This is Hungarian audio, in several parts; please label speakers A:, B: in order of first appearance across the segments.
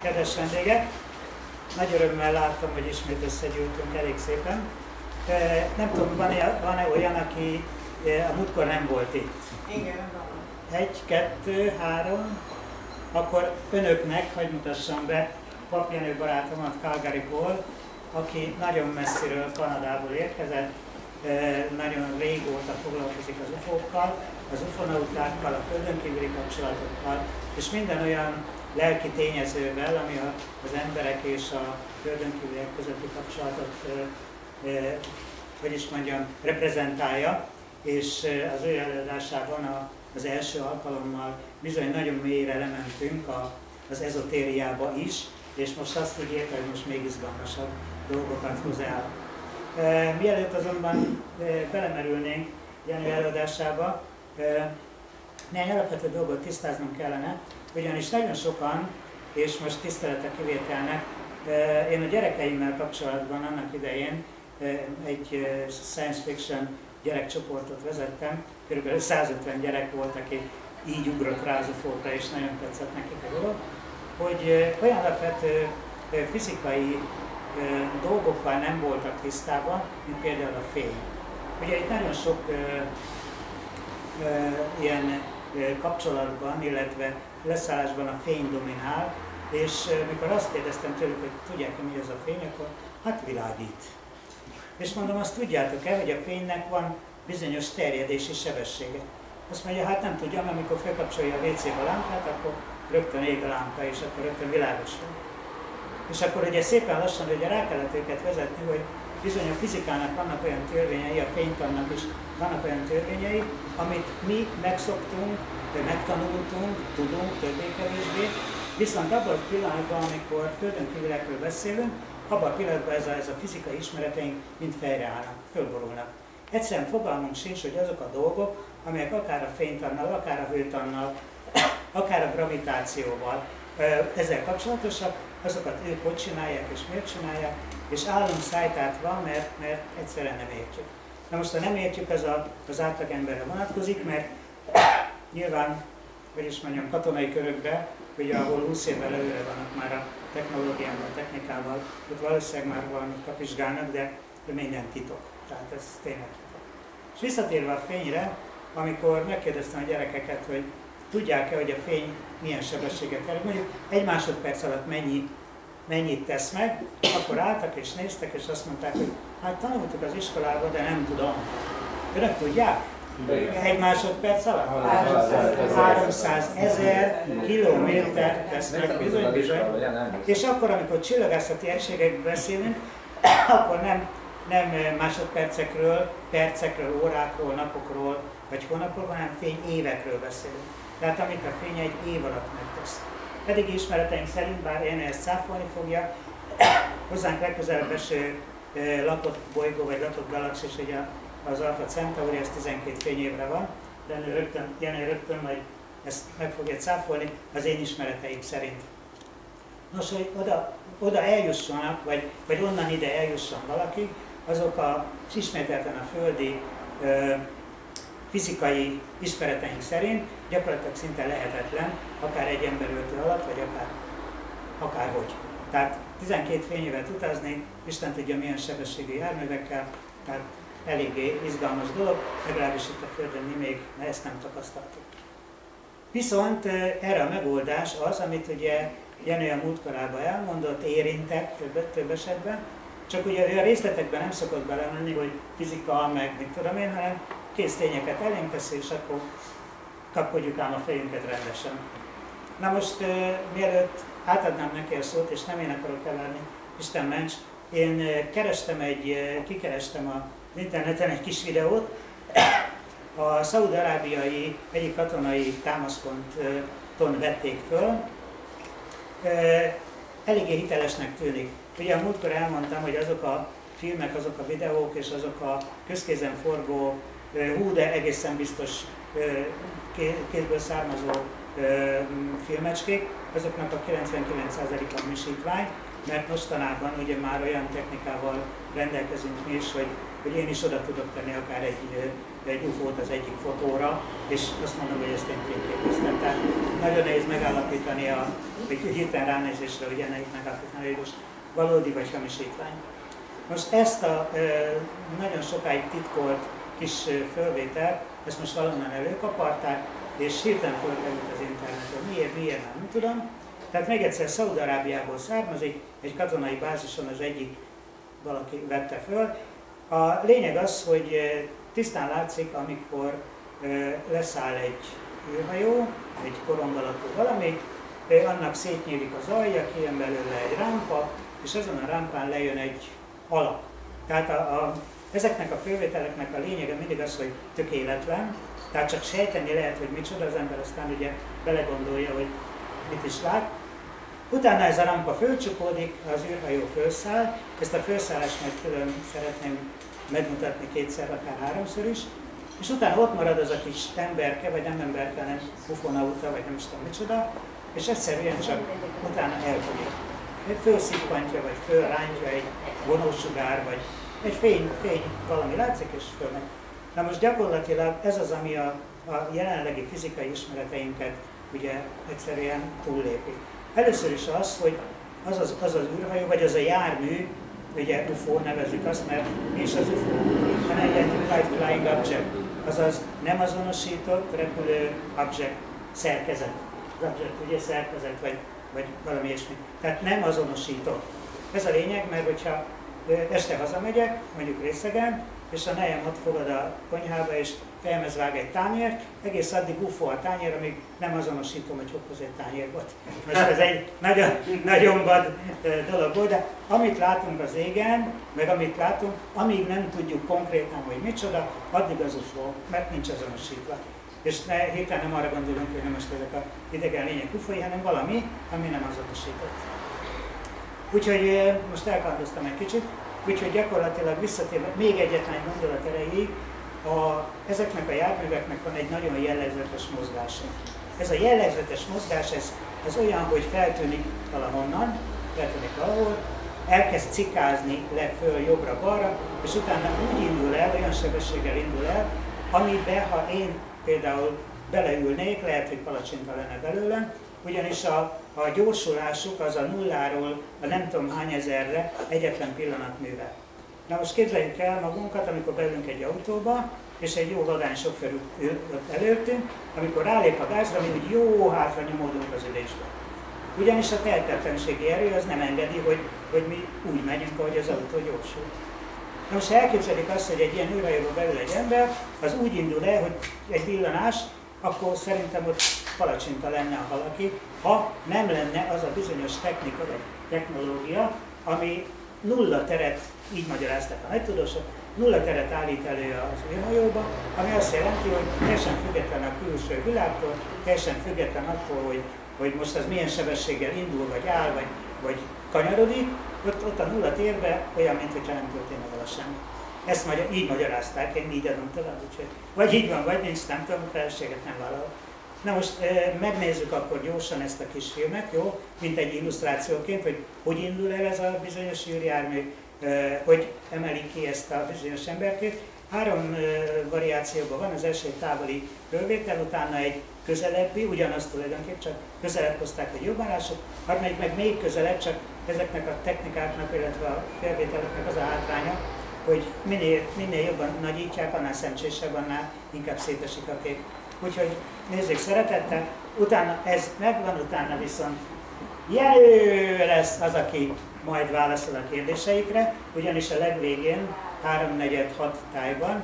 A: Kedves vendégek! Nagy örömmel láttam, hogy ismét összegyűltünk elég szépen. Nem tudom, van-e olyan, aki a múltkor nem volt itt?
B: Igen, van.
A: 1, 2, 3. Akkor önöknek, hadd mutassam be Papjenő barátomat Calgaryból, aki nagyon messziről, Kanadából érkezett, nagyon régóta foglalkozik az UFO-kkal, az ufonautákkal, a földönkívüli kapcsolatokkal, és minden olyan lelki tényezővel, ami az emberek és a földönkívüliek közötti kapcsolatot, hogy is mondjam, reprezentálja, és az ő előadásában az első alkalommal bizony nagyon mélyre lementünk az ezotériába is, és most azt ígérte, hogy most még izgalmasabb dolgokat hoz el. Mielőtt azonban belemerülnénk Jenő előadásába, néhány alapvető dolgot tisztáznunk kellene, ugyanis nagyon sokan, és most tiszteletek kivételnek, én a gyerekeimmel kapcsolatban annak idején egy science fiction gyerekcsoportot vezettem, kb. 150 gyerek volt, aki így ugrott rá az UFO-kra, és nagyon tetszett nekik a dolog, hogy olyan alapvető fizikai dolgokkal nem voltak tisztában, mint például a fény. Ugye itt nagyon sok ilyen kapcsolatban, illetve leszállásban a fény dominál, és mikor azt kérdeztem tőlük, hogy tudják-e mi ez a fény, akkor hát világít. És mondom, azt tudjátok-e, hogy a fénynek van bizonyos terjedési sebessége. Azt mondja, hát nem tudja, mert amikor felkapcsolja a WC-be a lámpát, akkor rögtön ég a lámpa, és akkor rögtön világos van. És akkor ugye szépen lassan ugye rá kellett őket vezetni, hogy bizony a fizikának vannak olyan törvényei, a fénytannak is vannak olyan törvényei, amit mi megszoktunk, megtanultunk, tudunk többé-kevésbé, viszont abban a pillanatban, amikor földönkívüliekről beszélünk, abban a pillanatban ez a fizikai ismereteink mind fejreállnak, fölborulnak. Egyszerűen fogalmunk sincs, hogy azok a dolgok, amelyek akár a fénytannal, akár a hőtannal, akár a gravitációval ezzel kapcsolatosak, azokat ők hogy csinálják és miért csinálják, és állunk szájtátva, mert egyszerűen nem értjük. Na most, ha nem értjük, az átlagemberre vonatkozik, mert nyilván, hogy is mondjam, katonai körökben, ugye ahol 20 évvel előre vannak már a technológiával, a technikával, ott valószínűleg már valamit kapizsgálnak, de minden titok. Tehát ez tényleg titok. És visszatérve a fényre, amikor megkérdeztem a gyerekeket, hogy tudják-e, hogy a fény milyen sebességet terjed, mondjuk egy másodperc alatt mennyit tesz meg, akkor álltak és néztek, és azt mondták, hogy hát tanultuk az iskolában, de nem tudom. Önök tudják? Egy másodperc alatt? 300 000 kilométer tesz meg bizony. És akkor, amikor csillagászati egységekről beszélünk, akkor nem másodpercekről, percekről, órákról, napokról vagy hónapokról, hanem fényévekről beszélünk. Tehát amit a fény egy év alatt megtesz. Eddig ismereteink szerint, bár én ezt cáfolni fogja, hozzánk legközelebb eső lakott bolygó vagy lakott galaxis, ugye az Alpha Centauri, ez 12 fényévre van, de Jenő rögtön majd ezt meg fogja cáfolni az én ismereteim szerint. Nos, hogy oda eljussanak, vagy onnan ide eljusson valaki, azok az ismételten a földi fizikai ismereteink szerint gyakorlatilag szinte lehetetlen, akár egy emberöltő alatt, vagy akárhogy. Tehát 12 fényévet utazni, Isten tudja milyen sebességű járművekkel, tehát eléggé izgalmas dolog, legalábbis itt a Földön mi még ezt nem tapasztaltuk. Viszont erre a megoldás az, amit ugye Jenő a múltkorában elmondott, érintett több esetben, csak ugye ő a részletekben nem szokott belemenni, hogy fizika, meg mit tudom én, hanem kész tényeket elénk teszi, és akkor kapkodjuk ám a fejünket rendesen. Na most, mielőtt átadnám neki a szót, és nem én akarok elárni, Isten ments, én kikerestem az interneten egy kis videót, a szaúd-arábiai egyik katonai támaszponton vették föl, eléggé hitelesnek tűnik. Ugye a múltkor elmondtam, hogy azok a filmek, azok a videók és azok a közkézen forgó, de egészen biztos kézből származó filmecskék, azoknak a 99%-a hamisítvány, mert mostanában ugye már olyan technikával rendelkezünk mi is, hogy én is oda tudok tenni akár egy egy UFO-t az egyik fotóra, és azt mondom, hogy ezt én fényképeztem. Tehát nagyon nehéz megállapítani, hogy hirtelen ránézésre, hogy ennek megállapítani, hogy most valódi vagy hamisítvány. Most ezt a nagyon sokáig titkolt kis fölvételt, ezt most valonnan előkaparták, és hirtelen fölkerült az internetre. Miért, nem tudom. Tehát még egyszer Szaúd-Arábiából származik, egy katonai bázison az egyik valaki vette föl. A lényeg az, hogy tisztán látszik, amikor leszáll egy űrhajó, egy korong alakú valami, annak szétnyílik az alja, kijön belőle egy rámpa, és ezen a rámpán lejön egy alak. Tehát ezeknek a fölvételeknek a lényege mindig az, hogy tökéletlen, tehát csak sejteni lehet, hogy micsoda, az ember aztán ugye belegondolja, hogy mit is lát. Utána ez a rampa fölcsukódik, az űrhajó felszáll, ezt a felszállást majd külön szeretném megmutatni kétszer, akár háromszor is, és utána ott marad az a kis emberke, vagy nem emberke, hanem ufonauta, vagy nem is tudom micsoda, és egyszerűen csak utána elfogyik. Fölszippantja, vagy fölrántja egy vonósugár, vagy egy fény valami látszik, és fölmegy. Na most gyakorlatilag ez az, ami a jelenlegi fizikai ismereteinket ugye egyszerűen túllépi. Először is az, hogy az az űrhajó, vagy az a jármű, ugye UFO nevezik azt, mert mi is az UFO? Unidentified Flying Object, azaz nem azonosított repülő object, szerkezet. Az object ugye szerkezet, vagy valami ilyesmi. Tehát nem azonosított. Ez a lényeg, mert hogyha este hazamegyek, mondjuk részegen, és a nejem ott fogad a konyhába, és fejemhez vág egy tányért, egész addig UFO a tányér, amíg nem azonosítom, hogy hol egy tányér volt. Most ez egy nagyon vad dolog volt, de amit látunk az égen, meg amit látunk, amíg nem tudjuk konkrétan, hogy micsoda, addig az UFO, mert nincs azonosítva. És hirtelen nem arra gondolunk, hogy nem most ezek a idegen lények UFO-i, hanem valami, ami nem azonosított. Úgyhogy most elkándoztam egy kicsit, úgyhogy gyakorlatilag visszatérve még egyetlen gondolat erejéig, ezeknek a járműveknek van egy nagyon jellegzetes mozgása. Ez a jellegzetes mozgás, ez olyan, hogy feltűnik valahonnan, valahol, elkezd cikázni le föl jobbra-balra, és utána úgy indul el, olyan sebességgel indul el, amiben, ha én például beleülnék, lehet, hogy palacsinta lenne belőlem, ugyanis a gyorsulásuk az a nulláról a nem tudom hány ezerre egyetlen pillanatművel. Na most képzeljük el magunkat, amikor beülünk egy autóba, és egy jó vagány sofőr ül ott előttünk, amikor rálép a gázra, mi úgy jó hátra nyomódunk az ülésbe. Ugyanis a tehetetlenségi erő az nem engedi, hogy mi úgy megyünk, ahogy az autó gyorsul. Na most ha elképzelik azt, hogy egy ilyen űrhajóba beül egy ember, az úgy indul el, hogy egy villanás, akkor szerintem ott palacsinta lenne a valaki, ha nem lenne az a bizonyos technika vagy technológia, ami nulla teret, így magyarázták a nagy tudósok, nulla teret állít elő az űrhajóba, ami azt jelenti, hogy teljesen független a külső világtól, teljesen független attól, hogy most az milyen sebességgel indul, vagy áll, vagy kanyarodik, ott a nulla térben olyan, mintha nem történne vele semmi. Ezt így magyarázták, én így adom tovább, úgyhogy vagy így van, vagy nincs, nem tudom, felséget nem vállalok. Na most megnézzük akkor gyorsan ezt a kis filmet, jó? Mint egy illusztrációként, hogy indul el ez a bizonyos űrjármű, hogy emeli ki ezt a bizonyos emberkét. 3 variációban van, az első egy távoli fölvétel, utána egy közelebbi, ugyanazt tulajdonképpen, csak közelebb hozták, hogy jobban lássuk, harmadik meg még közelebb, csak ezeknek a technikáknak, illetve a felvételeknek az a hátránya, hogy minél jobban nagyítják, annál szemcsésebb, annál inkább szétesik a kép. Úgyhogy nézzék szeretettel, utána ez megvan, utána viszont Jenő lesz az, aki majd válaszol a kérdéseikre, ugyanis a legvégén 3-4-6 tájban,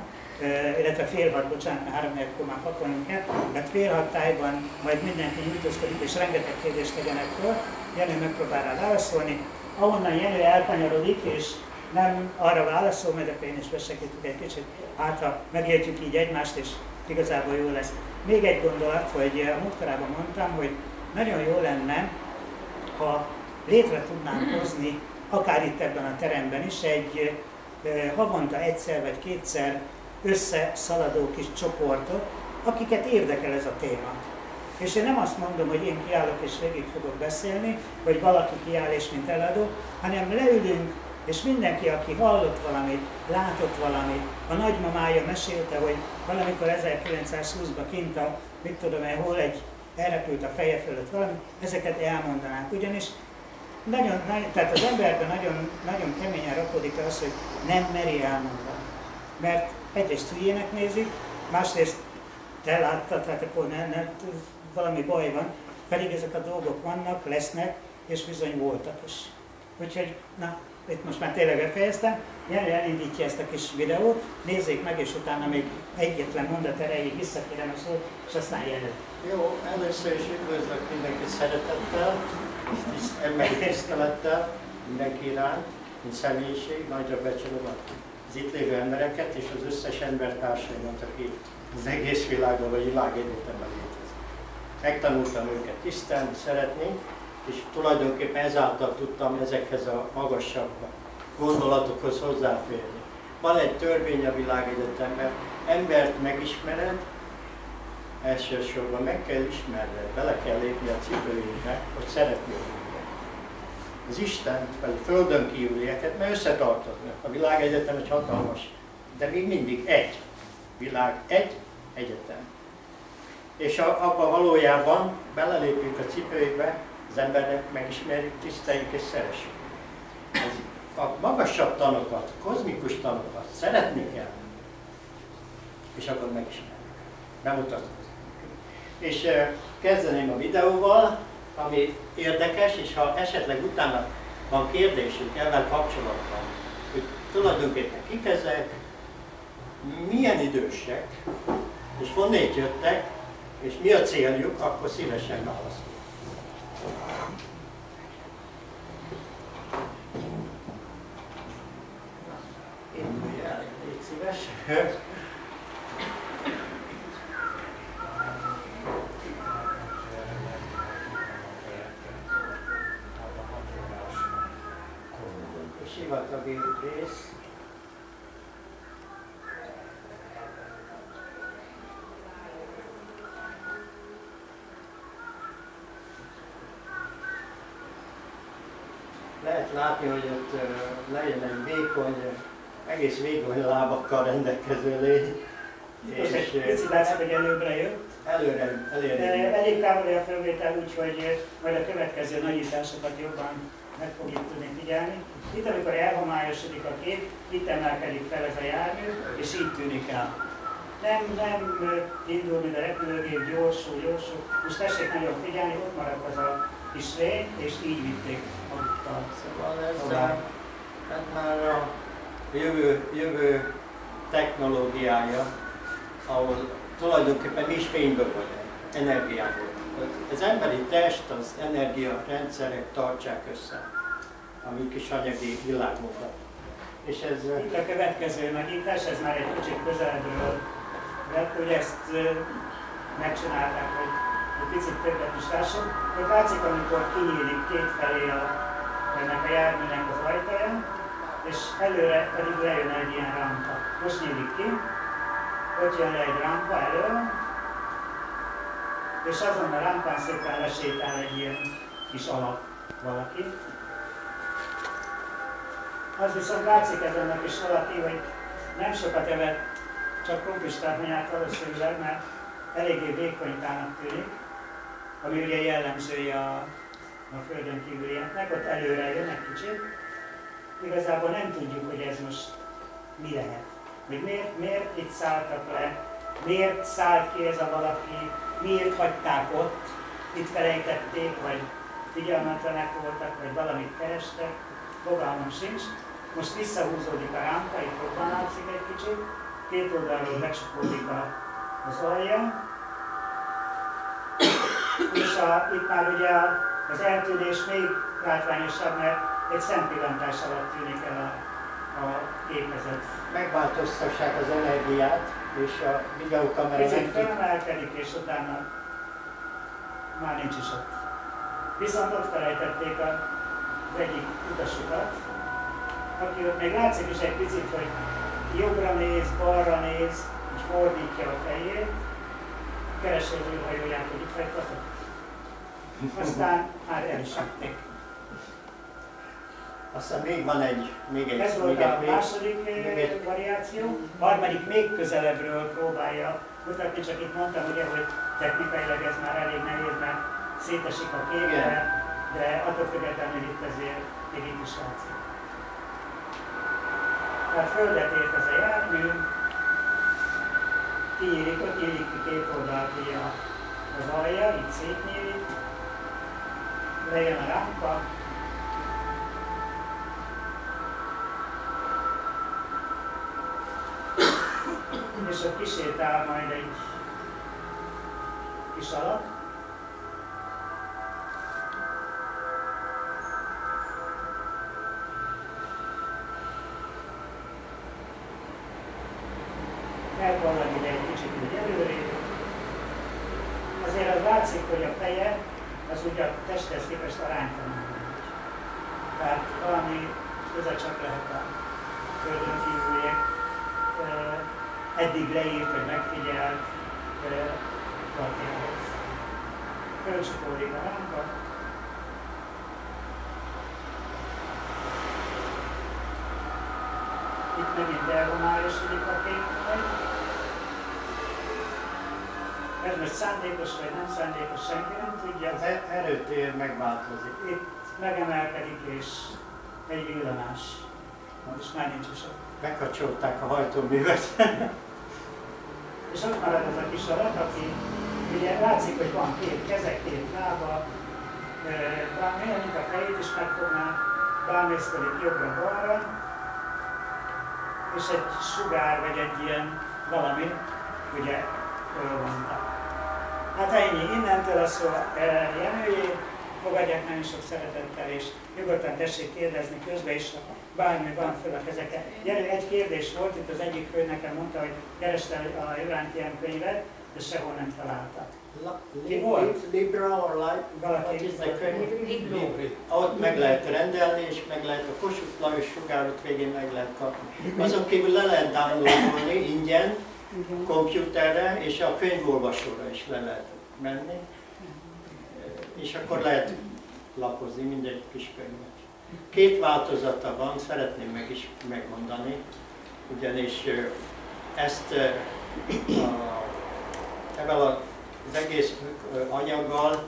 A: illetve fél 6, bocsánat, 3-4-kor már pakolnunk kell, tehát fél 6 tájban majd mindenki nyújtózkodik és rengeteg kérdést tegyenek föl, Jenő megpróbál rá válaszolni, ahonnan Jenő elkanyarodik és nem arra válaszol, majd akkor én is besegítünk egy kicsit, hát ha megértjük így egymást, és igazából jó lesz. Még egy gondolat, hogy a múltkorában mondtam, hogy nagyon jó lenne, ha létre tudnánk hozni, akár itt ebben a teremben is, egy havonta egyszer vagy kétszer összeszaladó kis csoportot, akiket érdekel ez a téma. És én nem azt mondom, hogy én kiállok és végig fogok beszélni, vagy valaki kiáll és mint eladó, hanem leülünk, És mindenki, aki hallott valamit, látott valamit, a nagymamája mesélte, hogy valamikor 1920-ban kint a, mit tudom én, hol elrepült a feje fölött valami, ezeket elmondanák. Ugyanis tehát az emberben nagyon keményen rakódik az, hogy nem meri elmondani. Mert egyrészt hülyének nézik, másrészt te láttad, hát akkor valami baj van, pedig ezek a dolgok vannak, lesznek, és bizony voltak is. Úgyhogy, na, itt most már tényleg befejeztem, Jenő elindítja ezt a kis videót, nézzék meg, és utána még egyetlen mondat erejéig visszakérem a szót, és aztán Jenő.
B: Jó, először is üdvözlök mindenkit szeretettel, emberi tisztelettel, mindenki iránt, mint személyiség, nagyra becsülöm az itt lévő embereket, és az összes embertársaimat, aki az egész világon, vagy világegyetemben létezik. Megtanultam őket tisztelni, szeretni, és tulajdonképpen ezáltal tudtam ezekhez a magasabb gondolatokhoz hozzáférni. Van egy törvény a világegyetemben, embert megismered, elsősorban meg kell ismerned, bele kell lépni a cipőjébe, hogy szeretni őket. Az Isten, vagy a földön kívülieket, mert összetartoznak. A világegyetem egy hatalmas, de még mindig egy világ, egy egyetem. És abban valójában belelépünk a cipőjébe, az embernek megismerjük, tiszteljük és szeressük. A magasabb tanokat, kozmikus tanokat szeretni kell, és akkor megismerjük, bemutatkozik. És kezdeném a videóval, ami érdekes, és ha esetleg utána van kérdésünk ezzel kapcsolatban, hogy tulajdonképpen kik ezek, milyen idősek, és honnét jöttek, és mi a céljuk, akkor szívesen válaszolok. Indulj el, légy szíves. Sivatagi rész. Lehet látni, hogy ott legyen egy vékony, egész vékony lábakkal rendelkező lény.
A: És picit látszik, hogy előbbre jött.
B: Előre.
A: Elég távoli a felvétel, úgyhogy majd a következő nagyításokat jobban meg fogjuk tudni figyelni. Itt, amikor elhomályosodik a kép, itt emelkedik fel ez a jármű, és így tűnik el. Nem indul, mint a repülőgép, gyorsul. Most tessék nagyon figyelni, ott maradt az a kis lény, és így vitték magukkal.
B: Szóval ez hát már a jövő technológiája, ahol tulajdonképpen mi is fényből vagyunk, energiából. Az emberi test, az energiarendszerek tartsák össze a mi kis anyagi világunkat. És ez...
A: Itt a következő megnyitás, ez már egy kicsit közelebbről lett, hogy ezt megcsinálták, hogy egy picit többet is lássuk. Hogy látszik, amikor kinyílik kétfelé ennek a járműnek az ajtaja, és előre pedig lejön egy ilyen rámpa. Most nyílik ki, ott jön le egy rámpa elől, és azon a rámpán szépen lesétál egy ilyen kis alak valaki. Az viszont látszik ezen a kis valaki, hogy nem sokat evett, csak krumplistármányát valószínűleg, mert eléggé vékonytának tűnik, ami ugye jellemzője a földön kívülieknek, ott előre jön egy kicsit. Igazából nem tudjuk, hogy ez most mi lehet. Hogy miért itt szálltak le, miért szállt ki ez a valaki, miért hagyták ott, itt felejtették, vagy figyelmetlenek voltak, vagy valamit kerestek, fogalmam sincs. Most visszahúzódik a rámpa, itt jobban látszik egy kicsit, két oldalról becsukódik az alja, és itt már ugye az eltűnés még látványosabb, mert egy szempillantás alatt tűnik el a képezet.
B: Megváltoztassák az energiát, és a videókamera
A: Picit felemelkedik, és utána már nincs is ott. Viszont ott felejtették az egyik utasukat, aki ott még látszik is egy picit, hogy jobbra néz, balra néz, és fordítja a fejét, keresi az űrhajóját, hogy itt hagytatok. Aztán már el is vitték.
B: Aztán még van egy...
A: Ez volt a második variáció. A harmadik még közelebbről próbálja mutatni, csak itt mondtam ugye, hogy technikailag ez már elég nehéz, mert szétesik a kép, de attól függetlenül itt azért még így is látszik. Tehát földet ért ez a jármű, kinyílik, ott nyílik ki két oldalt az alja, itt szétnyílik, lejön a rámpa, és ott kisétál majd egy kis alak. Elvallan ide egy kicsit úgy előrébb. Azért az látszik, hogy a feje az ugye a testhez képest aránytalan. Tehát valami köze csak lehet a földön kívüliek eddig leírt, vagy megfigyelt partjához. Fölcsukódik a lámpa. Itt megint elhomályosodik a kép majd. Ez most szándékos vagy nem szándékos, senki nem tudja.
B: Az erőtér megváltozik.
A: Itt megemelkedik és egy villanás. És már nincs is ott.
B: Megkapcsolták a hajtóművet.
A: És ott marad az a kis alak, aki ugye látszik, hogy van két keze, két lába, olyan, mint a fejét is megfogná, bámészkodik jobbra-balra, és egy sugár, vagy egy ilyen valami, ugye, fölvonta. Hát ennyi, innentől a szó Jenőjé, fogadják nagyon sok szeretettel, és nyugodtan tessék kérdezni közben is, bármi van föl a kezeken. Jenő, egy kérdés volt, itt az egyik hölgy nekem mondta, hogy kereste a Jurántián könyvet, de sehol nem találta. Ki volt?
B: Libra or Light?
A: Valaki
B: ott meg lehet rendelni, és meg lehet a Kossuth Lajos sugárot végén meg lehet kapni. Azon kívül le lehet downloadolni ingyen, komputerre, és a könyvolvasóra is le lehet menni. És akkor lehet lapozni minden kis könyvet. Két változata van, szeretném meg is megmondani, ugyanis ezt ezzel az egész anyaggal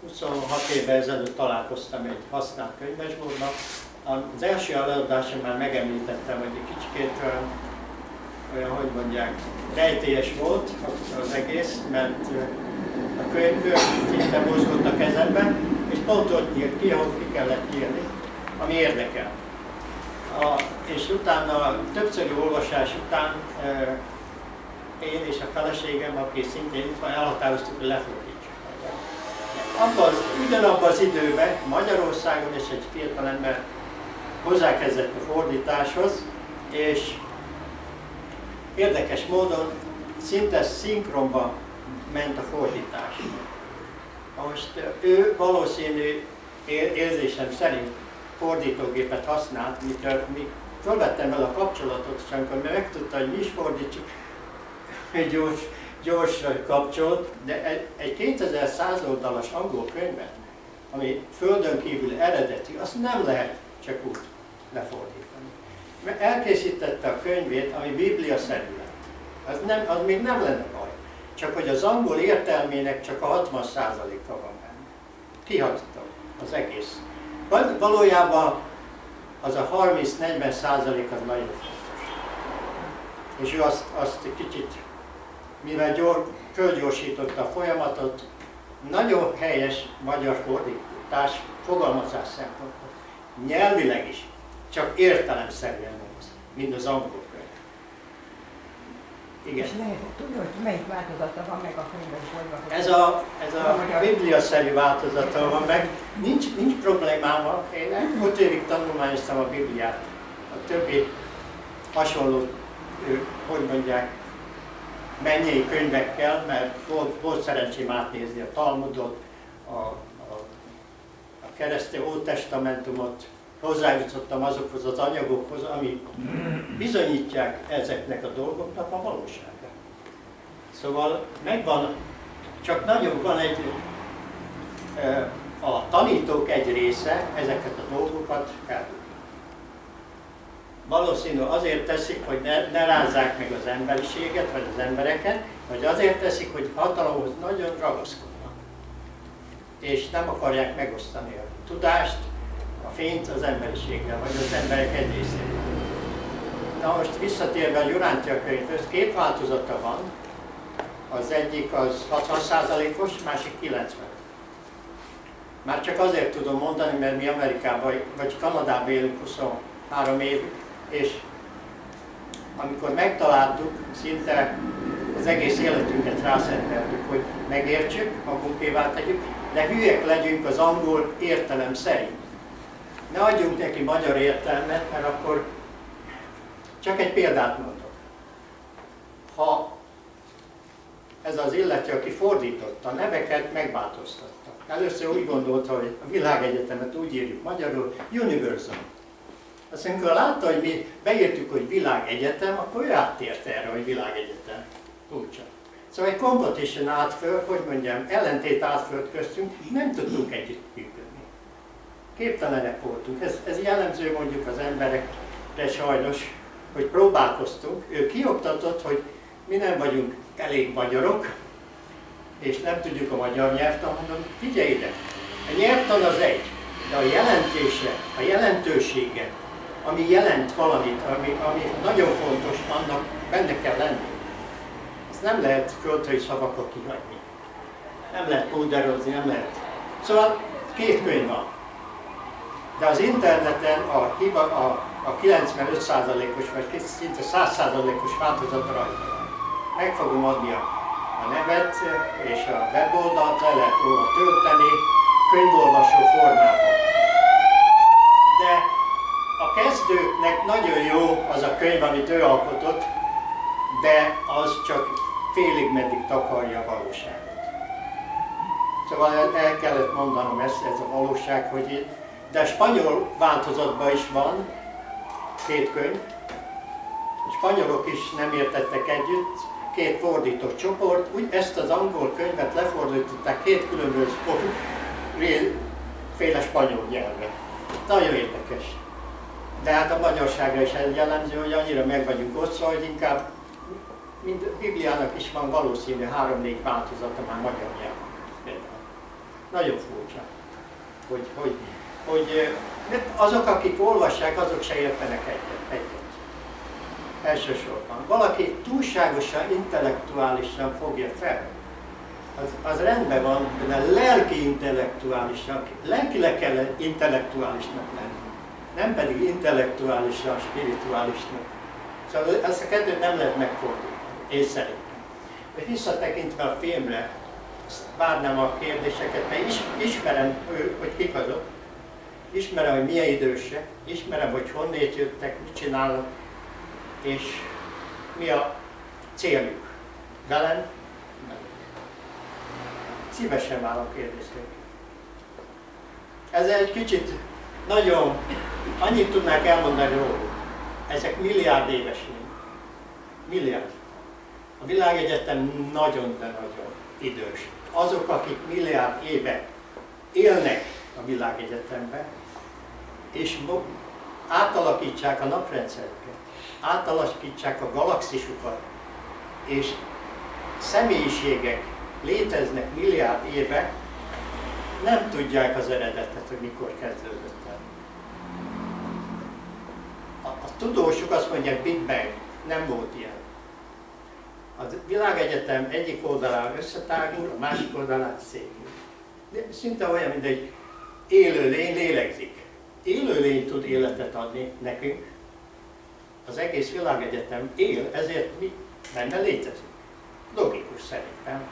B: 26 évvel ezelőtt találkoztam egy használt könyvesboltban. Az első előadáson már megemlítettem, hogy egy kicsikét olyan, hogy mondják, rejtélyes volt az egész, mert a könyv szinte mozgott a kezemben, és pont ott nyílt ki, ahol ki kellett írni, ami érdekel. És utána, többszöri olvasás után én és a feleségem, aki szintén itt van, elhatároztuk, hogy lefordítsuk. Ugyanabban az időben Magyarországon is egy fiatalember hozzákezdett a fordításhoz, és érdekes módon szinte szinkronban ment a fordítás. Most ő valószínű érzésem szerint fordítógépet használt, míg fölvettem el a kapcsolatot, és amikor megtudta, hogy mi is fordítsuk, gyors kapcsolt, de egy 2100 oldalas angol könyvet, ami földön kívül eredeti, azt nem lehet csak úgy lefordítani. Mert elkészítette a könyvét, ami biblia-szerű lett. Az még nem lenne baj. Csak hogy az angol értelmének csak a 60%-a van benne. Kihagyta az egész. Valójában az a 30-40% az nagyon fontos. És ő azt kicsit, mivel fölgyorsította a folyamatot, nagyon helyes magyar fordítás fogalmazás szempontból. Nyelvileg is, csak értelemszerűen az, mint az angol könyv. Igen.
C: És tudod, hogy melyik változata van meg a könyvesboltban?
B: Ez a biblia-szerű változata van meg. Nincs problémával. Én 5 évig tanulmányoztam a Bibliát. A többi hasonló, hogy mondják, mennyei könyvekkel, mert volt szerencsém átnézni a Talmudot, a keresztény Ótestamentumot, hozzájutottam azokhoz az anyagokhoz, amik bizonyítják ezeknek a dolgoknak a valóságát. Szóval megvan, csak nagyon van egy a tanítók egy része ezeket a dolgokat eldugja. Valószínű azért teszik, hogy ne rázzák meg az emberiséget, vagy az embereket, vagy azért teszik, hogy hatalomhoz nagyon ragaszkodnak. És nem akarják megosztani a tudást, a fényt az emberiséggel, vagy az emberek egy részével. Na most visszatérve a Durantia könyvhöz, két változata van. Az egyik az 60%-os, másik 90%. Már csak azért tudom mondani, mert mi Amerikában vagy Kanadában élünk 23 év, és amikor megtaláltuk, szinte az egész életünket rászenteltük, hogy megértsük, magunkévá tegyük, de hülyek legyünk az angol értelem szerint. Ne adjunk neki magyar értelmet, mert akkor csak egy példát mondok. Ha ez az illető, aki fordította, a neveket megváltoztatta. Először úgy gondolta, hogy a világegyetemet úgy írjuk magyarul, Universum. Azt amikor látta, hogy mi beírtuk, hogy világegyetem, akkor ő áttért erre, hogy világegyetem. Úgyse. Szóval egy competition állt föl, hogy mondjam, ellentét állt föl köztünk, nem tudtunk együtt működni. Képtelenek voltunk. Ez jellemző mondjuk az emberekre sajnos, hogy próbálkoztunk. Ő kioktatott, hogy mi nem vagyunk elég magyarok, és nem tudjuk a magyar nyelvtan, mondom, figyelj ide, a nyelvtan az egy, de a jelentése, a jelentősége, ami jelent valamit, ami nagyon fontos, annak benne kell lenni. Ezt nem lehet költői szavakat kihagyni. Nem lehet pulderozni, nem lehet. Szóval két könyv van. De az interneten a 95%-os vagy szinte 100%-os változata rajta van. Meg fogom adni a nevet és a weboldalt, le lehet róla tölteni könyvolvasó formában. De a kezdőknek nagyon jó az a könyv, amit ő alkotott, de az csak félig meddig takarja a valóságot. Szóval el kellett mondanom ez a valóság, hogy de a spanyol változatban is van két könyv. A spanyolok is nem értettek együtt, két fordított csoport, úgy ezt az angol könyvet lefordították két különböző féle spanyol nyelvre. Nagyon érdekes. De hát a magyarságra is ez jellemző, hogy annyira meg vagyunk osztva, hogy inkább, mint a Bibliának is van valószínű 3-4 változata már magyar nyelven. Nagyon furcsa, hogy azok, akik olvassák, azok se értenek egyet. Elsősorban. Valaki túlságosan intellektuálisan fogja fel, az rendben van, de lelki intellektuálisan, lelkileg kell intellektuálisnak lenni, nem pedig intellektuálisan, spirituálisnak. Szóval ezt a kettőt nem lehet megfordítani, én szerintem. De visszatekintve a filmre, várnám a kérdéseket, mert ismerem, hogy kik azok, ismerem, hogy milyen idősek, ismerem, hogy honnét jöttek, mit csinálnak, és mi a céljuk. Velem? Szívesen vállom kérdéseket. Ez egy kicsit nagyon, annyit tudnák elmondani róluk. Ezek milliárd éves lények. Milliárd. A világegyetem nagyon, de nagyon idős. Azok, akik milliárd éve élnek a világegyetemben, és átalakítsák a naprendszerüket, átalakítsák a galaxisukat, és személyiségek léteznek milliárd éve, nem tudják az eredetet, hogy mikor kezdődött el. A tudósok azt mondják, Big Bang, nem volt ilyen. A világegyetem egyik oldalán összetágul, a másik oldalán székül. Szinte olyan, mint egy élőlény lélegzik. Élőlény tud életet adni nekünk. Az egész világegyetem él, ezért mi benne létezik. Logikus szerintem.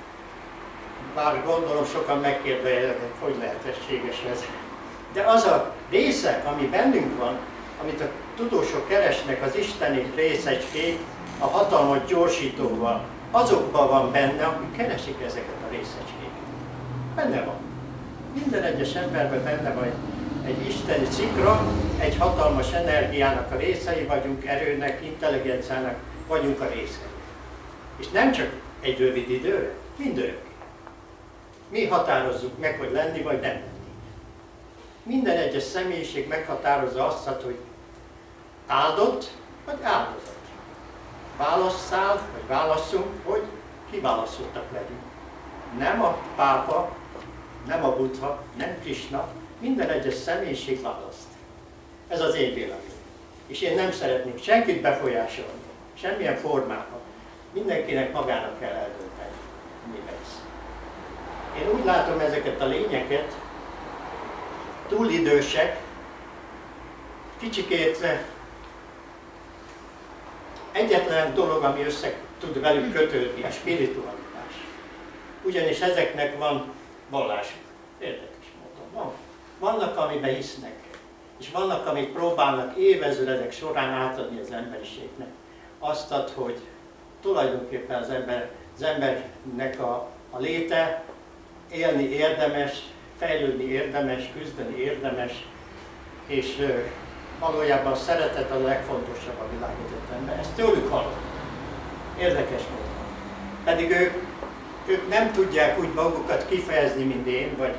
B: Bár gondolom sokan megkérdőjelezik, hogy lehetséges ez. De az a része, ami bennünk van, amit a tudósok keresnek, az isteni részecskék, a hatalmat gyorsítóval, azokban van benne, akik keresik ezeket a részecskéket. Benne van. Minden egyes emberben benne van egy isteni szikra, egy hatalmas energiának a részei vagyunk, erőnek, intelligenciának vagyunk a részei. És nem csak egy rövid időre, mindörökké. Mi határozzuk meg, hogy lenni vagy nem lenni. minden egyes személyiség meghatározza azt, hogy áldott vagy áldozat. Válasszál, vagy válasszunk, hogy kiválasztottak legyünk. Nem a pápa, nem a Buddha, nem Krisna, minden egyes személyiség választ. Ez az én véleményem. És én nem szeretnék senkit befolyásolni, semmilyen formában. Mindenkinek magának kell eldönteni, mi lesz. Én úgy látom ezeket a lényeket, túl idősek, kicsikét egyetlen dolog, ami össze tud velük kötődni, a spiritualitás. Ugyanis ezeknek van vallásuk. Érdekes módon. Vannak, amiben hisznek, és vannak, amit próbálnak évezredek során átadni az emberiségnek. Azt ad, hogy tulajdonképpen az embernek a léte, élni érdemes, fejlődni érdemes, küzdeni érdemes, és valójában a szeretet a legfontosabb a világegyetemben. Ezt tőlük hallom. Érdekes módon. Pedig ők nem tudják úgy magukat kifejezni, mint én, vagy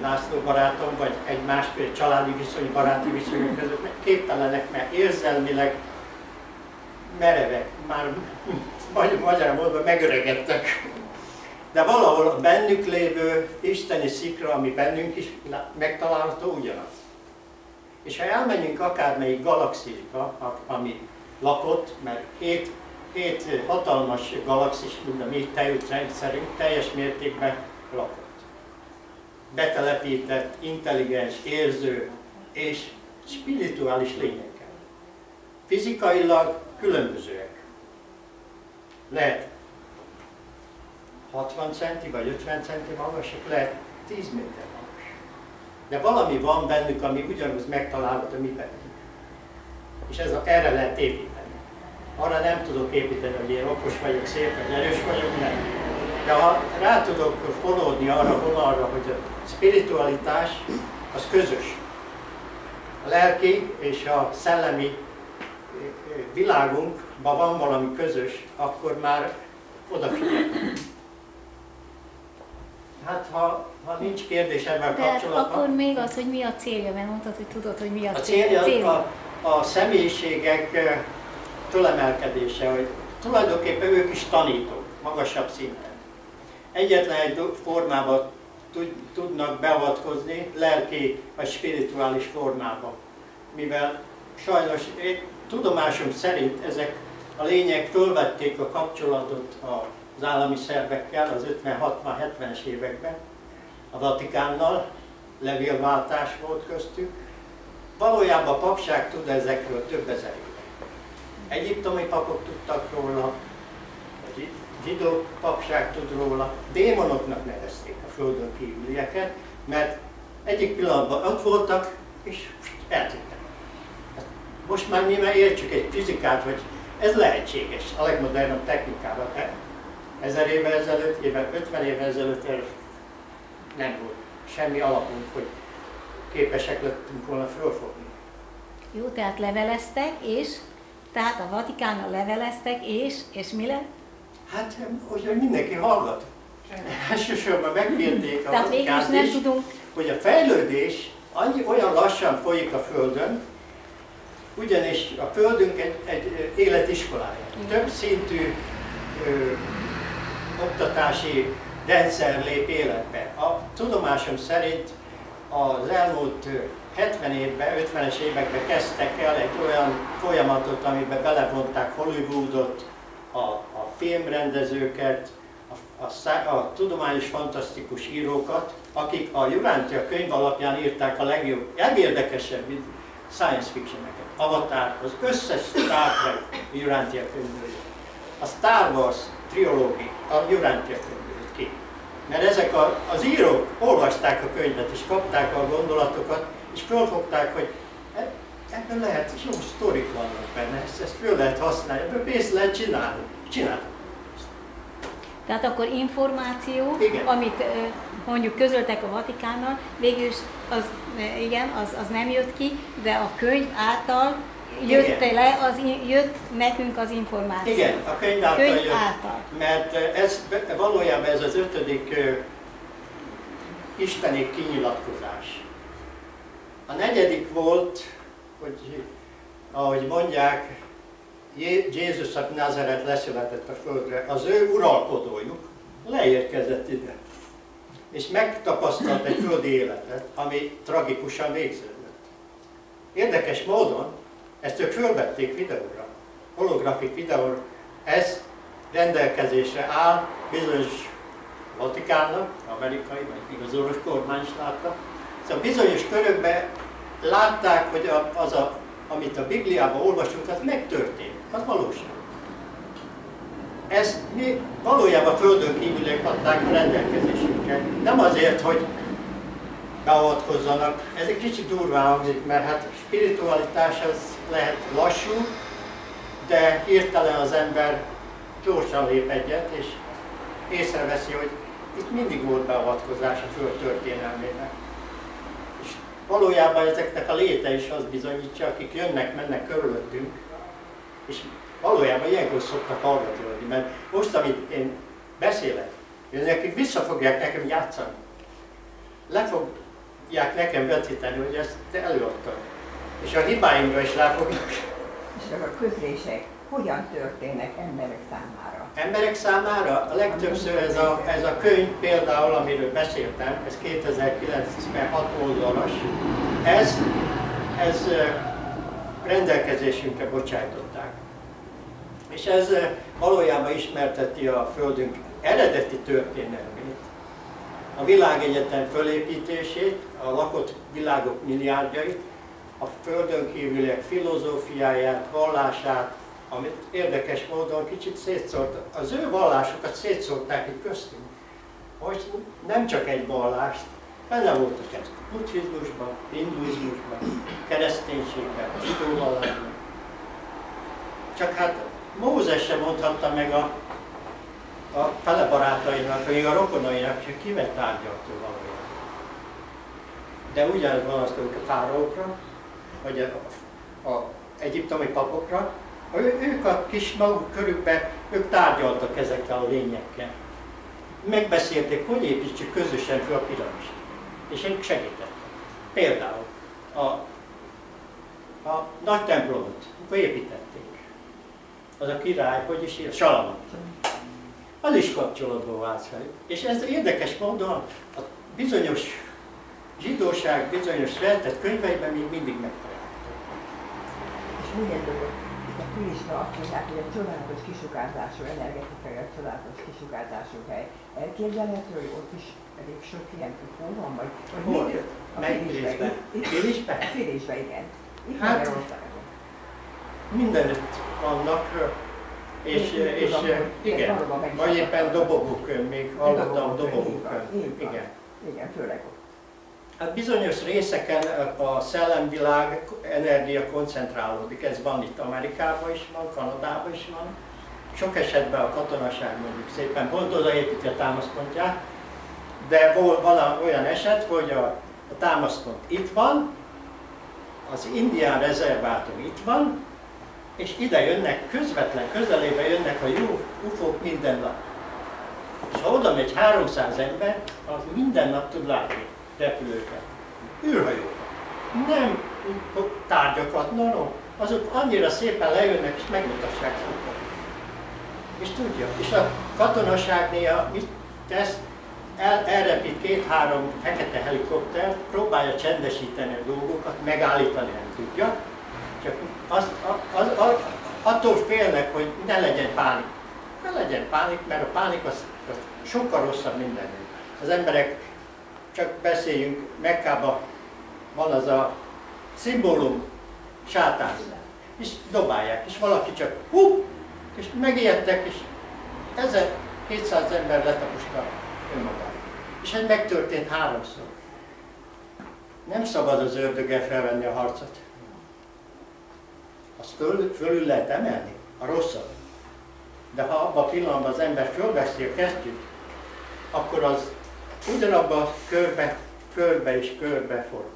B: László barátom, vagy egy más családi viszony, baráti viszonyok között, mert képtelenek, mert érzelmileg merevek, már magyarul mondva megöregedtek. De valahol a bennük lévő isteni szikra, ami bennünk is megtalálható, ugyanaz. És ha elmenjünk akármelyik galaxisba, ami lakott, mert hét hatalmas galaxis, mint a mi tejútrendszerünk, teljes mértékben lakott. Betelepített, intelligens, érző és spirituális lényekkel. Fizikailag különbözőek. Lehet 60 centi vagy 50 centi magasak, lehet 10 méter magas. De valami van bennük, ami ugyanúgy megtalálható mi bennünk. És erre lehet építeni. Arra nem tudok építeni, hogy én okos vagyok, szép vagy erős vagyok, nem. De ha rá tudok fonódni arra vonalra, hogy a spiritualitás az közös. A lelki és a szellemi világunkban van valami közös, akkor már odafigyelünk. Hát ha nincs kérdés ebben kapcsolatban...
D: akkor még az, hogy mi a célja, mert mondtad, hogy tudod, hogy mi a
B: célja. A személyiségek fölemelkedése, hogy tulajdonképpen ők is tanítók, magasabb szinten. Egyetlen egy formában tudnak beavatkozni, lelki vagy spirituális formában. Mivel sajnos tudomásom szerint ezek a lények fölvették a kapcsolatot az állami szervekkel az 50-60-70-es években, a Vatikánnal, levélváltás volt köztük. Valójában a papság tud ezekről több ezer éve. Egyiptomi papok tudtak róla, a zsidó papság tud róla, démonoknak nevezték a földön kívülieket, mert egyik pillanatban ott voltak, és eltűntek. Most már mi már értsük egy fizikát, hogy ez lehetséges, a legmodernebb technikával. 1000 évvel ezelőtt, 50 évvel ezelőtt nem volt semmi alapunk, hogy képesek lettünk volna fölfogni.
D: Jó, tehát leveleztek, és tehát a Vatikánnal leveleztek, és mi lett?
B: Hát, hogy mindenki hallgat. Elsősorban megkérték a Vatikánt is, hogy a fejlődés olyan lassan folyik a Földön, ugyanis a Földünk egy életiskolája. Több szintű oktatási rendszer lép életbe. A tudomásom szerint az elmúlt 70 évben, 50-es években kezdtek el egy olyan folyamatot, amiben belevonták Hollywoodot, a filmrendezőket, a tudományos fantasztikus írókat, akik a Urantia könyv alapján írták a legérdekesebb science fictioneket. Avatar, az összes Star Trek Urantia könyvből jött. A Star Wars triológia a Urantia könyvből jött ki. Mert ezek az írók olvasták a könyvet és kapták a gondolatokat, és fölfogták, hogy ebben lehet, jó sztorik vannak benne, ezt föl lehet használni, ebből pénzt lehet csinálni. Csináltak.
D: Tehát akkor információ,
B: igen,
D: amit mondjuk közöltek a Vatikánnal, végül is az nem jött ki, de a könyv által jött nekünk az információ.
B: Igen, a könyv által jött, mert valójában ez az 5. isteni kinyilatkozás. A negyedik volt, hogy ahogy mondják, Jézus a Názáret leszületett a földre, az ő uralkodójuk leérkezett ide. És megtapasztalt egy földi életet, ami tragikusan végződött. Érdekes módon ezt ők fölvették videóra, holografik videóra, ez rendelkezésre áll bizonyos Vatikánnak, amerikai, vagy még az orosz kormány is látta. Szóval bizonyos körökben látták, hogy amit a Bibliában olvasunk, az megtörtént, az valóság. Ezt mi valójában földön kívüliek adták a rendelkezésünket. Nem azért, hogy beavatkozzanak. Ez egy kicsit durván hangzik, mert hát a spiritualitás az lehet lassú, de hirtelen az ember gyorsan lép egyet, és észreveszi, hogy itt mindig volt beavatkozás a föld történelmének. És valójában ezeknek a léte is azt bizonyítja, akik jönnek, mennek körülöttünk, és valójában ilyenkor szoktak hallgatni, mert most, amit én beszélek, nekik vissza fogják nekem játszani. Le fogják nekem vetíteni, hogy ezt te előadtad. És a hibáimra is rá fognak.
C: És a közlések hogyan történnek emberek számára?
B: Emberek számára a legtöbbször ez a könyv például, amiről beszéltem, ez 2096 oldalas, ez rendelkezésünkre bocsájtották. És ez valójában ismerteti a Földünk eredeti történelmét, a világegyetem fölépítését, a lakott világok milliárdjait, a Földön kívüliek filozófiáját, vallását, amit érdekes módon kicsit szétszórt. Az ő vallásokat szétszórták itt köztünk. Most nem csak egy vallást, benne voltak ez buddhizmusban, hinduizmusban, kereszténységben, zsidó vallásban. Csak hát Mózes sem mondhatta meg a fele barátainak, vagy a rokonainak, hogy kivel tárgyalt ő valójában. De ugyanez van azt, a fáraókra, vagy a egyiptomi papokra, ők a kis maguk körükben, ők tárgyaltak ezekkel a lényekkel. Megbeszélték, hogy építsük közösen fel a piramist. És ők segítettek. Például a nagy templomot, akkor építették. Az a király, hogy is ír, Salamon. Az is kapcsolatban vált fel. És ez érdekes módon a bizonyos zsidóság, bizonyos rejtett könyveiben még mindig megtalálható.
C: És milyen dolog? Itt a Krisztus azt mondják, hogy a csodálatos kisugárzású energetikai, a csodálatos kisugárzású hely. Elképzelhető, hogy ott is elég sok ilyen UFO van, vagy
B: hol? Melyik részben? Filisben?
C: Filisben, igen. Itt
B: hát,
C: Magyarországon.
B: Mindenütt vannak, és igen, vagy éppen dobogókön, még hallottam dobogókön.
C: Igen, főleg ott.
B: Hát bizonyos részeken a szellemvilág energia koncentrálódik, ez van itt Amerikában is van, Kanadában is van. Sok esetben a katonaság mondjuk szépen pont odaépíti a támaszpontját, de van olyan eset, hogy a támaszpont itt van, az indián rezervátum itt van, és ide jönnek, közvetlen közelébe jönnek a UFO-k minden nap. És ha oda megy 300 ember, az minden nap tud látni repülőket, űrhajókat. Nem tárgyakat, azok annyira szépen lejönnek és megmutassák sokat. És tudja, és a katonaság néha mit tesz, elrepít 2-3 fekete helikoptert, próbálja csendesíteni a dolgokat, megállítani nem tudja, csak attól félnek, hogy ne legyen pánik. Ne legyen pánik, mert a pánik az sokkal rosszabb mindennél. Az emberek, csak beszéljünk, Mekkában van az a szimbólum, sátán, és dobálják, és valaki csak és megijedtek, és 1200 ember letaposta önmagát. És ez megtörtént 3-szor. Nem szabad az ördöggel felvenni a harcot. Azt fölül lehet emelni, a rosszat. De ha abban a pillanatban az ember fölveszi a kesztyűt, akkor az ugyanabban a körbe és körbe forog.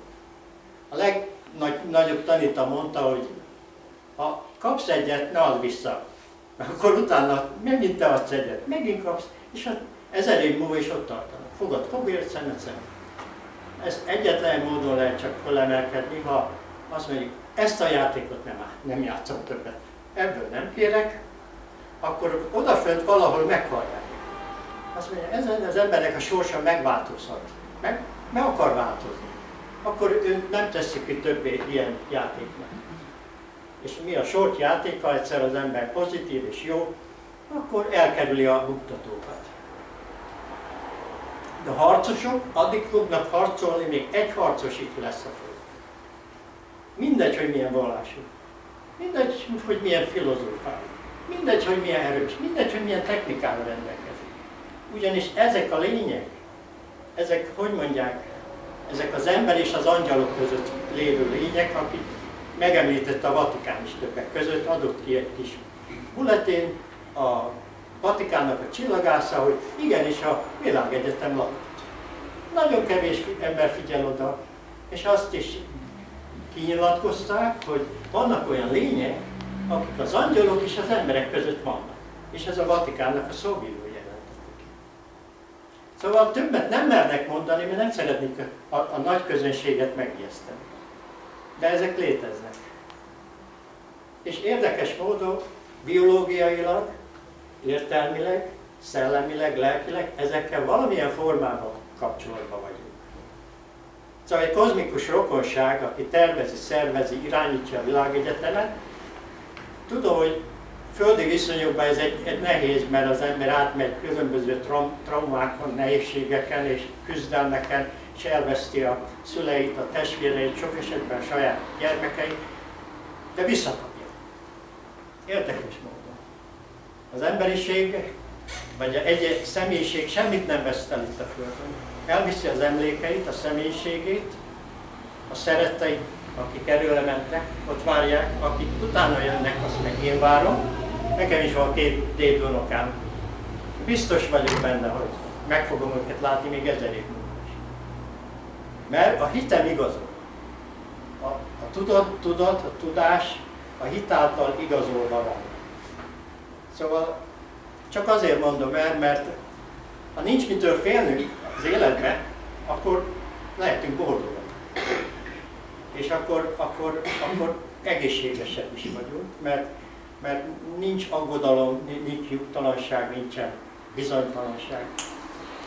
B: A legnagyobb tanító mondta, hogy ha kapsz egyet, ne add vissza. Akkor utána megint te adsz egyet, megint kapsz, és 1000 év múlva is ott tartanak. Fogad fogért, szemet szemet. Ez egyetlen módon lehet csak fölemelkedni, ha azt mondjuk, ezt a játékot nem játszom többet, ebből nem kérek, akkor odafönt valahol meghallják. Azt mondja, ezen az embernek a sorsa megváltozhat, meg akar változni. Akkor ő nem teszik ki többé ilyen játéknak. És mi a sort játék, ha egyszer az ember pozitív és jó, akkor elkerüli a buktatókat. De a harcosok addig fognak harcolni, még egy harcos itt lesz a föld. Mindegy, hogy milyen vallású. Mindegy, hogy milyen filozófájú. Mindegy, hogy milyen erős. Mindegy, hogy milyen technikával rendelkezik. Ugyanis ezek a lények, ezek, hogy mondják, ezek az ember és az angyalok között lévő lények, akik megemlítette a Vatikán is többek között, adott ki egy kis bulletin a Vatikánnak a csillagásza, hogy igenis a világegyetem lakott. Nagyon kevés ember figyel oda, és azt is kinyilatkozták, hogy vannak olyan lények, akik az angyalok és az emberek között vannak. És ez a Vatikánnak a szóvívó jelentette ki. Szóval többet nem mernek mondani, mert nem szeretnék a nagy közönséget megijeszteni. De ezek léteznek. És érdekes módon biológiailag, értelmileg, szellemileg, lelkileg ezekkel valamilyen formában kapcsolatban vagyunk. Szóval egy kozmikus rokonság, aki tervezi, szervezi, irányítja a világegyetemet, tudom, hogy földi viszonyokban ez egy nehéz, mert az ember átmegy különböző traumákon, nehézségeken és küzdelmeken, és elveszti a szüleit, a testvéreit, sok esetben a saját gyermekeit, de visszakapja. Érdekes módon. Az emberiség, vagy egy személyiség semmit nem veszt el itt a Földön. Elviszi az emlékeit, a személyiségét, a szeretteit, akik erőre mentek, ott várják, akik utána jönnek, azt meg én várom. Nekem is van 2 dédunokám. Biztos vagyok benne, hogy meg fogom őket látni még 1000 év múlva is. Mert a hitem igazol. A tudat, a tudás a hit által igazolva van. Szóval csak azért mondom el, mert ha nincs mitől félnünk az életben, akkor lehetünk boldogak. És akkor egészségesebb is vagyunk, mert nincs aggodalom, nincs nyugtalanság, nincsen bizonytalanság.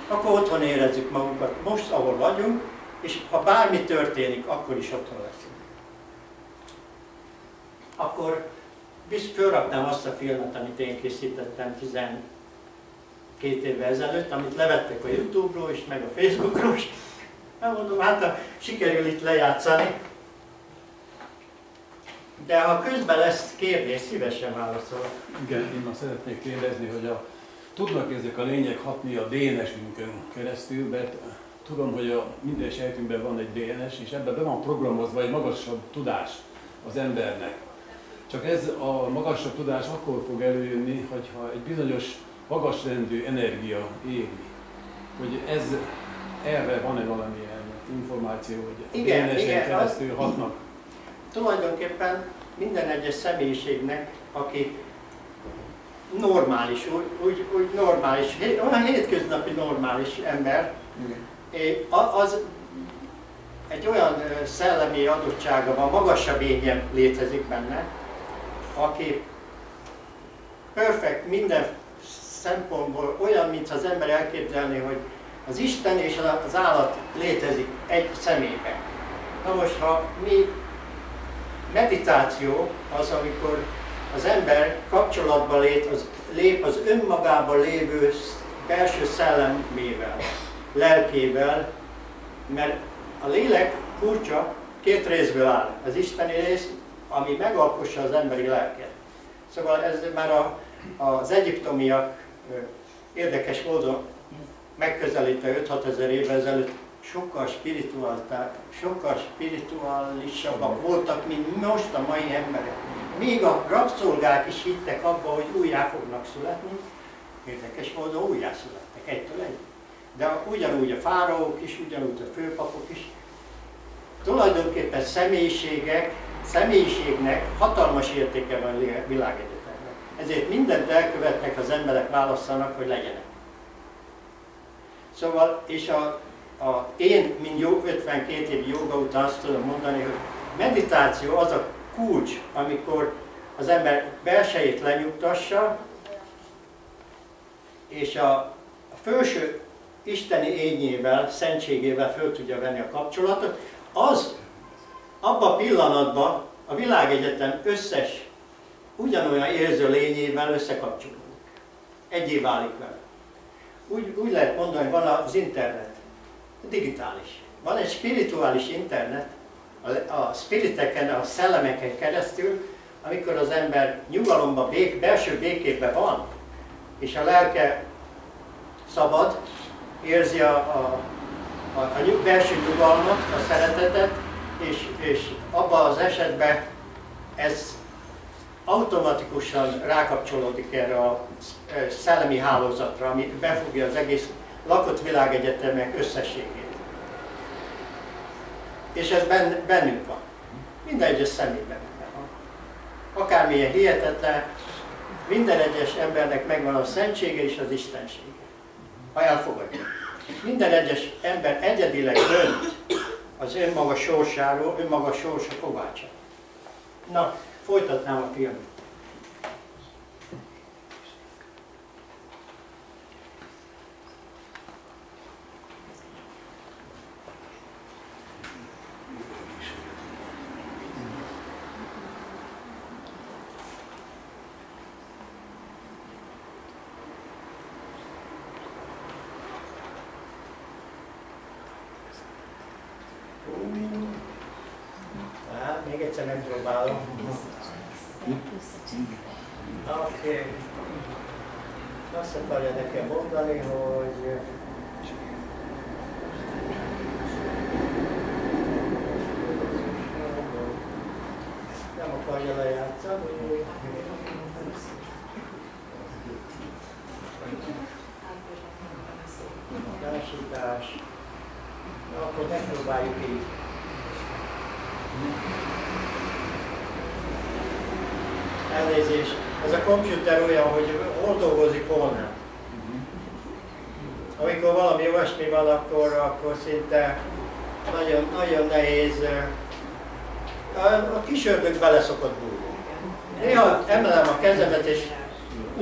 B: Akkor otthon érezzük magunkat most, ahol vagyunk, és ha bármi történik, akkor is otthon leszünk. Akkor fölraknám azt a filmet, amit én készítettem 12 évvel ezelőtt, amit levettek a YouTube-ról és meg a Facebookról, és mondom, hát sikerül itt lejátszani. De ha közben lesz kérdés, szívesen válaszolok.
E: Igen, én már szeretnék kérdezni, hogy tudnak ezek a lények hatni a DNS-ünkön keresztül, mert tudom, hogy a minden sejtünkben van egy DNS, és ebben be van programozva egy magasabb tudás az embernek. Csak ez a magasabb tudás akkor fog előjönni, hogyha egy bizonyos magasrendű energia éri. Hogy ez, erre van-e valamilyen információ, hogy a DNS-en keresztül hatnak?
B: Tulajdonképpen minden egyes személyiségnek, aki normális, úgy normális, olyan hétköznapi normális ember, az egy olyan szellemi adottsága van, magasabb égyen létezik benne, aki perfekt minden szempontból olyan, mint az ember elképzelni, hogy az Isten és az állat létezik egy személyben. Na most, ha mi meditáció az, amikor az ember kapcsolatba lép az önmagában lévő belső szellemével, lelkével, mert a lélek furcsa, 2 részből áll. Az isteni rész, ami megalkossa az emberi lelket. Szóval ez már az egyiptomiak érdekes módon megközelítve 5-6 ezer évvel ezelőtt sokkal spirituálisabbak voltak, mint most a mai emberek. Még a rabszolgák is hittek abba, hogy újjá fognak születni, érdekes módon újjá születtek, egytől egy. De ugyanúgy a fáraók is, ugyanúgy a főpapok is. Tulajdonképpen személyiségnek hatalmas értéke van a világegyetemnek. Ezért mindent elkövetnek, az emberek válasszanak, hogy legyenek. Szóval, és én, mint 52 év joga után azt tudom mondani, hogy meditáció az a kulcs, amikor az ember belsejét lenyugtassa, és a felső isteni ényével, szentségével föl tudja venni a kapcsolatot, az abban a pillanatban a világegyetem összes ugyanolyan érző lényével összekapcsolódik. Egyé válik vele. Úgy lehet mondani, hogy van az internet, digitális. Van egy spirituális internet, a spiriteken, a szellemeken keresztül, amikor az ember nyugalomban, belső békében van, és a lelke szabad, érzi a belső nyugalmat, a szeretetet, és abban az esetben ez automatikusan rákapcsolódik erre a szellemi hálózatra, ami befogja az egész lakott világegyetemek összességét. És ez bennünk van. Minden egyes személyben van. Akármilyen hihetetlen, minden egyes embernek megvan a szentsége és az istensége. Ha elfogadja. Minden egyes ember egyedileg dönt az önmaga sorsáról, önmaga sorsa kovácsa. Na, folytatnám a filmet. Még egyszer megpróbálom. Oké. Azt akarja nekem mondani, hogy nem akarja lejátszani. Társítás. Na, akkor megpróbáljuk így. Elnézést, ez a komputer olyan, hogy hol dolgozik, hol nem. Amikor valami olyasmi van, akkor szinte nagyon nehéz. A kis ördög bele szokott bújni. Néha emelem a kezemet és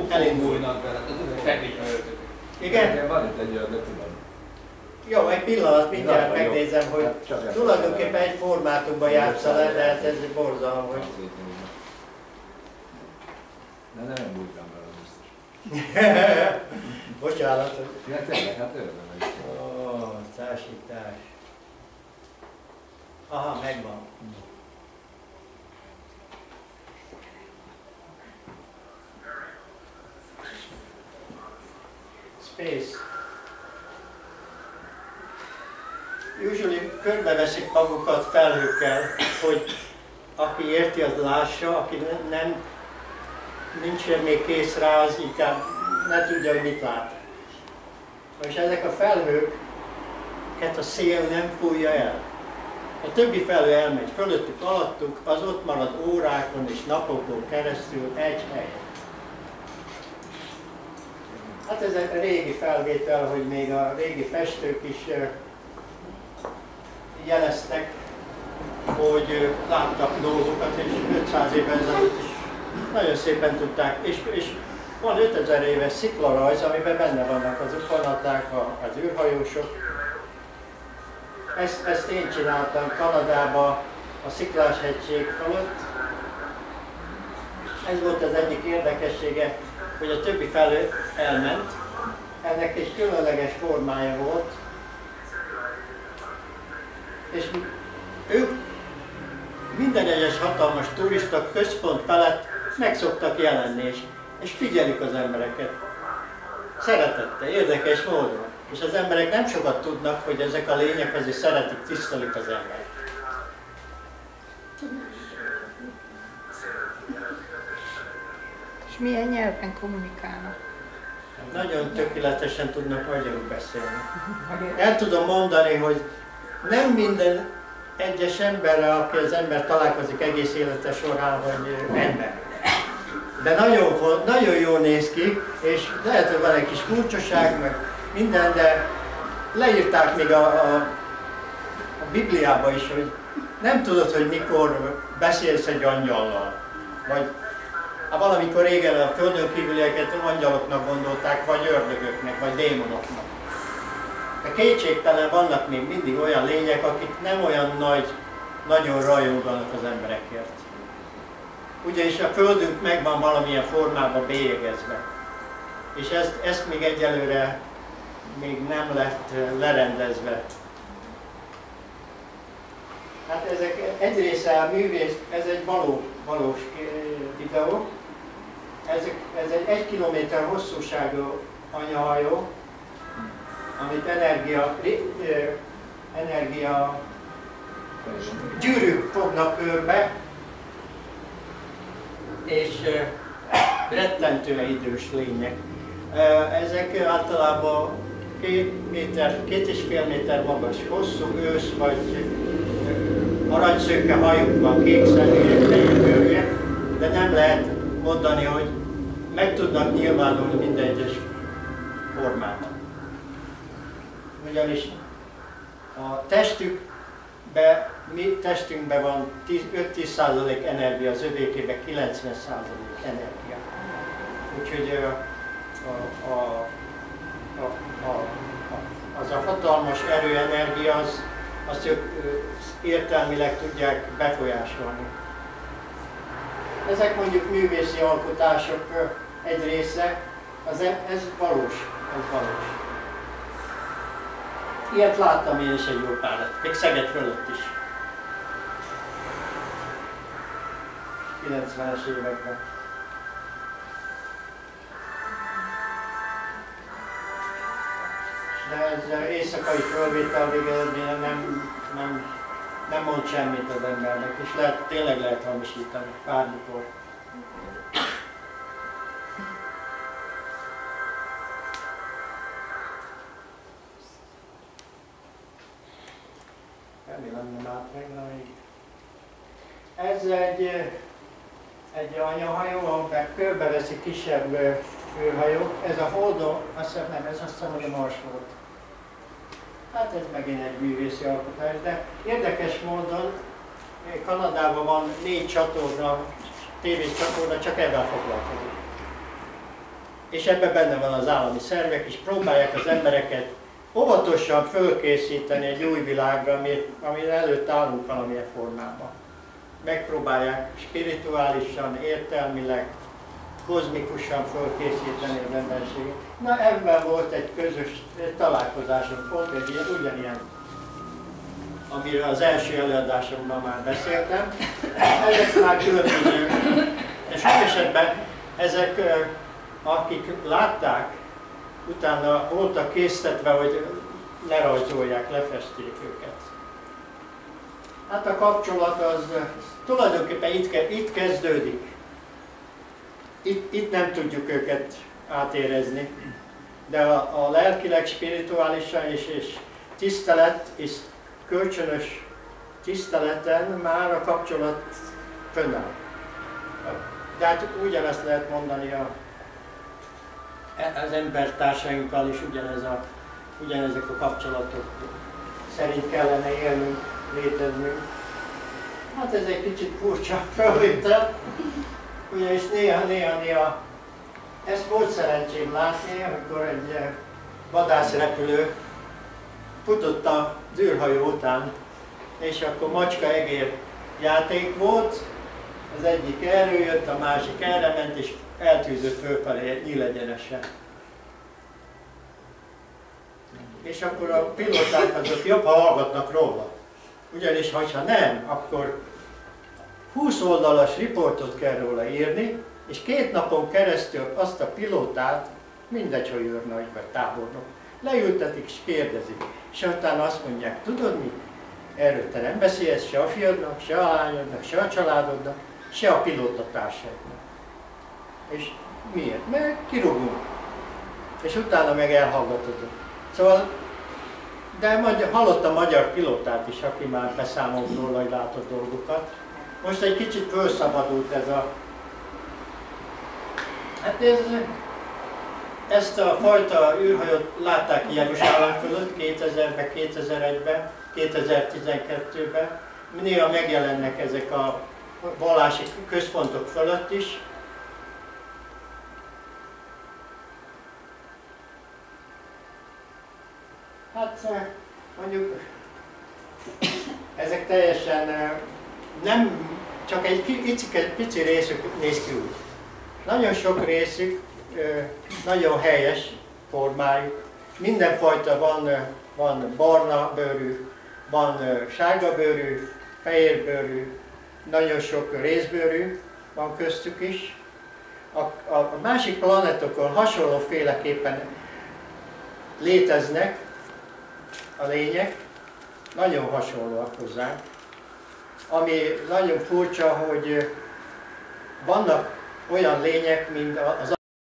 B: elindulnak bele. Igen?
F: Van itt egy ördög, tudom.
B: Jó, egy pillanat, mindjárt megnézem, hogy tulajdonképpen egy formátumban játsza le, de ez borzalom, hogy...
F: De nem bújtam vele biztos.
B: Bocsánat.
F: Ja, tényleg, hát öröm is.
B: Ó, társítás. Aha, megvan. Space. Usually körbeveszik magukat felhőkkel, hogy aki érti, az lássa, aki nem, nincsen még kész rá, az inkább ne tudja, hogy mit lát. És ezek a felhőket a szél nem fújja el. A többi felhő elmegy fölöttük, alattuk, az ott marad órákon és napokon keresztül egy helyen. Hát ez egy régi felvétel, hogy még a régi festők is jeleztek, hogy láttak dolgokat, és 500 évvel ezelőtt is nagyon szépen tudták. És van 5000 éves sziklarajz, amiben benne vannak az ufanaták, az űrhajósok. Ezt én csináltam Kanadában, a Sziklás-hegység fölött. Ez volt az egyik érdekessége, hogy a többi felől elment. Ennek egy különleges formája volt. És ők minden egyes hatalmas turista központ felett meg szoktak jelenni, és figyelik az embereket. Szeretettel, érdekes módon. És az emberek nem sokat tudnak, hogy ezek a lények azért szeretik, tisztelik az embert.
D: És milyen nyelven kommunikálnak?
B: Nagyon tökéletesen tudnak magyarul beszélni. El tudom mondani, hogy nem minden egyes emberre, aki az ember találkozik egész élete során, hogy ember. De nagyon jól néz ki, és lehet, hogy van egy kis furcsaság, meg minden, de leírták még a Bibliában is, hogy nem tudod, hogy mikor beszélsz egy angyallal. Vagy valamikor régen a földön kívülieket angyaloknak gondolták, vagy ördögöknek, vagy démonoknak. De kétségtelen vannak még mindig olyan lények, akik nem olyan nagyon rajonganak az emberekért. Ugyanis a földünk meg van valamilyen formában bélyegezve. És ezt még egyelőre még nem lett lerendezve. Hát ezek egy része a művész, ez egy valós videó. Ez egy 1 kilométer hosszúságú anyahajó, amit energia gyűrűk fognak körbe, és rettentően idős lények. Ezek általában 2,5 méter magas, hosszú ősz vagy aranyszőke hajuk van, kék személyek, fehér bőrűek, de nem lehet mondani, hogy meg tudnak nyilvánulni minden egyes formában. Ugyanis a testünkben van 5-10% energia, az övékében 90% energia. Úgyhogy az a hatalmas erőenergia, azt ők értelmileg tudják befolyásolni. Ezek mondjuk művészi alkotások egy része, ez valós. Ilyet láttam én is egy jó párat, még Szeged fölött is. 90-es években. De ez éjszakai fölvétel végeredménye nem mond semmit az embernek, és tényleg lehet hamisítani bármikor. Remélem nem állt meg, de még. Ez egy anyahajó, amiben körbeveszi kisebb főhajók. Ez a Holdon, azt hiszem, hogy a Mars volt. Hát ez megint egy művészi alkotás, de érdekes módon Kanadában van 4 csatorna, tévés csatorna, csak ebben foglalkozik. És ebben benne van az állami szervek, és próbálják az embereket óvatosan fölkészíteni egy új világra, amire előtt állunk valamilyen formában. Megpróbálják spirituálisan, értelmileg, kozmikusan fölkészíteni az emberséget. Na, ebben volt egy közös találkozásunk, volt egy ugyanilyen, amiről az első előadásomban már beszéltem. Ezek már különböző, és sok esetben ezek, akik látták, utána voltak késztetve, hogy lerajzolják, lefesték őket. Hát a kapcsolat az tulajdonképpen itt kezdődik. Itt nem tudjuk őket átérezni, de a lelkileg, spirituálisan és tisztelet és kölcsönös tiszteleten már a kapcsolat fönnáll. De hát ugyanezt lehet mondani az embertársainkkal is, ugyanezek a kapcsolatok szerint kellene élnünk, léteznünk. Hát ez egy kicsit furcsa felvétel, ugyanis néha ezt volt szerencsém látni, amikor egy vadászrepülő futott az űrhajó után, és akkor macska-egér játék volt, az egyik erről jött, a másik erre ment, és eltűzött fölfelé nyílegyenesen. És akkor a pilóták azok jobb, ha hallgatnak róla. Ugyanis, ha nem, akkor 20 oldalas riportot kell róla írni, és 2 napon keresztül azt a pilótát, mindegy, hogy őrnagy vagy tábornok, leültetik és kérdezik. És utána azt mondják, tudod mi? Erről te nem beszélsz se a fiadnak, se a lányodnak, se a családodnak, se a pilótatársaidnak. És miért? Mert kirúgunk. És utána meg elhallgatod. Szóval, de hallottam magyar pilótát is, aki már beszámolt róla, hogy látott dolgokat. Most egy kicsit felszabadult ez a... Hát Ezt a fajta űrhajót látták Jeruzsálem fölött 2000-ben, 2001-ben, 2012-ben. Néha megjelennek ezek a vallási központok fölött is. Hát mondjuk ezek teljesen nem, csak egy pici részük néz ki úgy. Nagyon sok részük nagyon helyes formájuk. Mindenfajta van barna bőrű, van sárga bőrű, fehér bőrű, nagyon sok részbőrű van köztük is. A másik planetokon hasonlóféleképpen léteznek a lények, nagyon hasonlóak hozzánk. Ami nagyon furcsa, hogy vannak olyan lények, mint az